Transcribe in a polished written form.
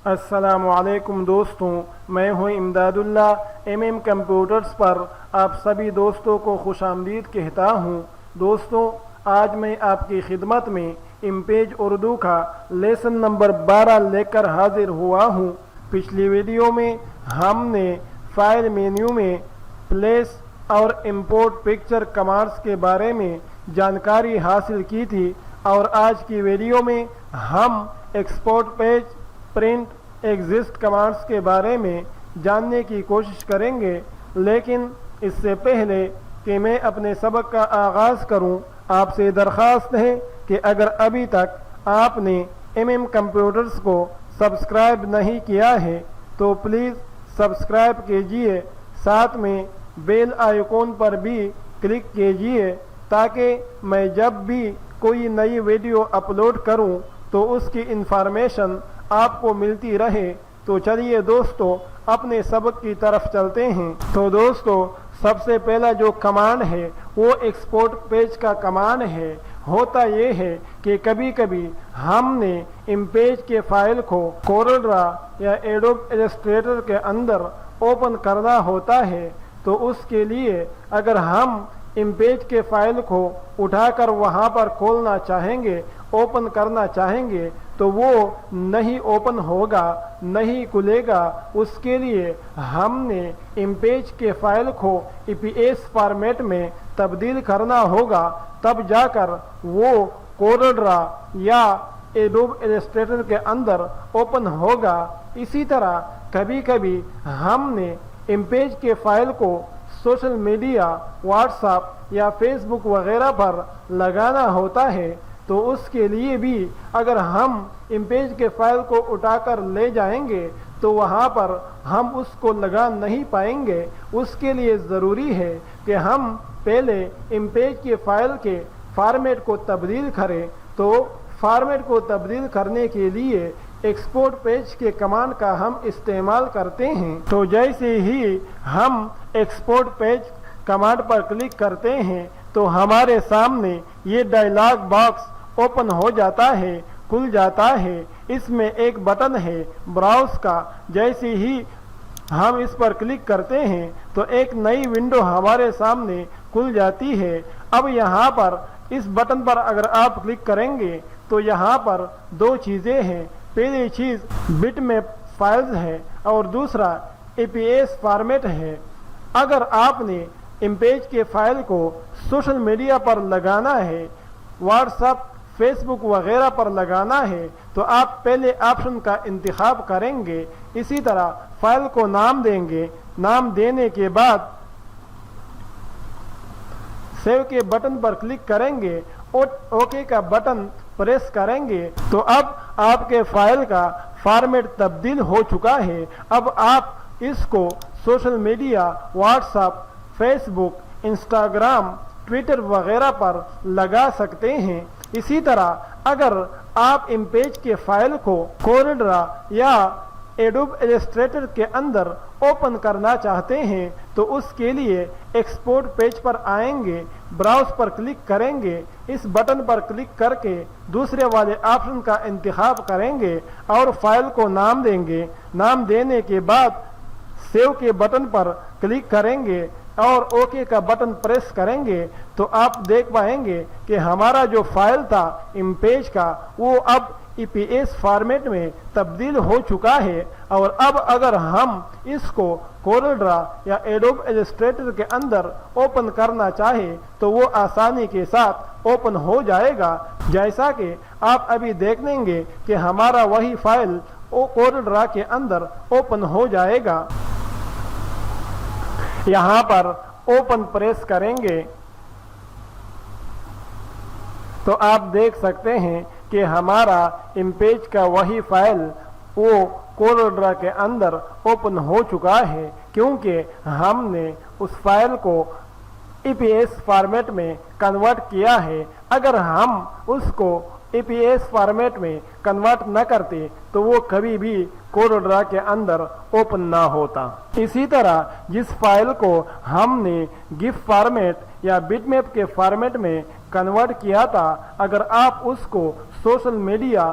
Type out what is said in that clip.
السلام علیکم دوستوں، میں ہوں امداد اللہ ایم کمپیوٹرز پر آپ سبھی دوستوں کو خوش آمدید کہتا ہوں۔ دوستوں، آج میں آپ کی خدمت میں امپیج اردو کا لیسن نمبر 12 لے کر حاضر ہوا ہوں۔ پچھلی ویڈیو میں ہم نے فائل مینیو میں پلیس اور امپورٹ پکچر کمانڈز کے بارے میں جانکاری حاصل کی تھی، اور آج کی ویڈیو میں ہم export page, print, exist commands کے بارے میں جاننے کی کوشش کریں گے۔ لیکن اس سے پہلے کہ میں اپنے سبق کا آغاز کروں، آپ سے درخواست ہے کہ اگر ابھی تک آپ نے ایم کمپیوٹرز کو سبسکرائب نہیں کیا ہے تو پلیز سبسکرائب کیجئے، ساتھ میں بیل آئیکن پر بھی کلک کیجئے تاکہ میں جب بھی کوئی نئی ویڈیو اپلوڈ کروں تو اس کی انفارمیشن آپ کو ملتی رہے۔ تو چلیے دوستو، اپنے سبق کی طرف چلتے ہیں۔ تو دوستو، سب سے پہلا جو کمانڈ ہے وہ ایکسپورٹ پیج کا کمانڈ ہے۔ ہوتا یہ ہے کہ کبھی کبھی ہم نے امپیج کے فائل کو کورل ڈرا یا ایڈوب ایلسٹریٹر کے اندر اوپن کرنا ہوتا ہے، تو اس کے لیے اگر ہم امپیج کے فائل کو اٹھا کر وہاں پر کھولنا چاہیں گے، اوپن کرنا چاہیں گے، تو وہ نہیں اوپن ہوگا، نہیں کھلے گا۔ اس کے لیے ہم نے امپیج کے فائل کو ای پی ایس فارمیٹ میں تبدیل کرنا ہوگا، تب جا کر وہ کورل ڈرا یا ایڈوب ایلسٹریٹر کے اندر اوپن ہوگا۔ اسی طرح کبھی کبھی ہم نے امپیج کے فائل کو سوشل میڈیا، واٹس ایپ یا فیس بک وغیرہ پر لگانا ہوتا ہے، تو اس کے لیے بھی اگر ہم امپیج کے فائل کو اٹھا کر لے جائیں گے تو وہاں پر ہم اس کو لگا نہیں پائیں گے۔ اس کے لیے ضروری ہے کہ ہم پہلے امپیج کے فائل کے فارمیٹ کو تبدیل کریں۔ تو فارمیٹ کو تبدیل کرنے کے لیے ایکسپورٹ پیج کے کمانڈ کا ہم استعمال کرتے ہیں۔ تو جیسے ہی ہم ایکسپورٹ پیج کمانڈ پر کلک کرتے ہیں تو ہمارے سامنے یہ ڈائلاگ باکس اوپن ہو جاتا ہے، کھل جاتا ہے۔ اس میں ایک بٹن ہے براؤز کا، جیسے ہی ہم اس پر کلک کرتے ہیں تو ایک نئی ونڈو ہمارے سامنے کھل جاتی ہے۔ اب یہاں پر اس بٹن پر اگر آپ کلک کریں گے تو یہاں پر دو چیزیں ہیں۔ پہلی چیز بٹ میپ فائلز ہے اور دوسرا ای پی ایس فارمیٹ ہے۔ اگر آپ نے امپیج کے فائل کو سوشل میڈیا پر لگانا ہے، واٹس ایپ، فیس بک وغیرہ پر لگانا ہے، تو آپ پہلے آپشن کا انتخاب کریں گے۔ اسی طرح فائل کو نام دیں گے۔ نام دینے کے بعد سیو کے بٹن پر کلک کریں گے، اوکے کا بٹن پریس کریں گے، تو اب آپ کے فائل کا فارمیٹ تبدیل ہو چکا ہے۔ اب آپ اس کو social media, WhatsApp, Facebook, Instagram, Twitter وغیرہ پر لگا سکتے ہیں۔ اسی طرح اگر آپ امپیج کے فائل کو کورل ڈرا یا ایڈوب ایلسٹریٹر کے اندر اوپن کرنا چاہتے ہیں تو اس کے لیے ایکسپورٹ پیج پر آئیں گے، براؤز پر کلک کریں گے، اس بٹن پر کلک کر کے دوسرے والے آپشن کا انتخاب کریں گے اور فائل کو نام دیں گے۔ نام دینے کے بعد سیو کے بٹن پر کلک کریں گے اور اوکے کا بٹن پریس کریں گے، تو آپ دیکھ پائیں گے کہ ہمارا جو فائل تھا امپیج کا وہ اب ای پی ایس فارمیٹ میں تبدیل ہو چکا ہے۔ اور اب اگر ہم اس کو کورل ڈرا یا ایڈوب ایلسٹریٹر کے اندر اوپن کرنا چاہے تو وہ آسانی کے ساتھ اوپن ہو جائے گا، جیسا کہ آپ ابھی دیکھ لیں گے کہ ہمارا وہی فائل کورل ڈرا کے اندر اوپن ہو جائے گا۔ یہاں پر اوپن پریس کریں گے تو آپ دیکھ سکتے ہیں کہ ہمارا امپیج کا وہی فائل وہ کورل ڈرا کے اندر اوپن ہو چکا ہے، کیونکہ ہم نے اس فائل کو ای پی ایس فارمیٹ میں کنورٹ کیا ہے۔ اگر ہم اس کو ای پی ایس فارمیٹ میں کنورٹ نہ کرتے تو وہ کبھی بھی کورل ڈرا کے اندر اوپن نہ ہوتا۔ اسی طرح جس فائل کو ہم نے گف فارمیٹ یا بٹ میپ کے فارمیٹ میں کنورٹ کیا تھا، اگر آپ اس کو سوشل میڈیا،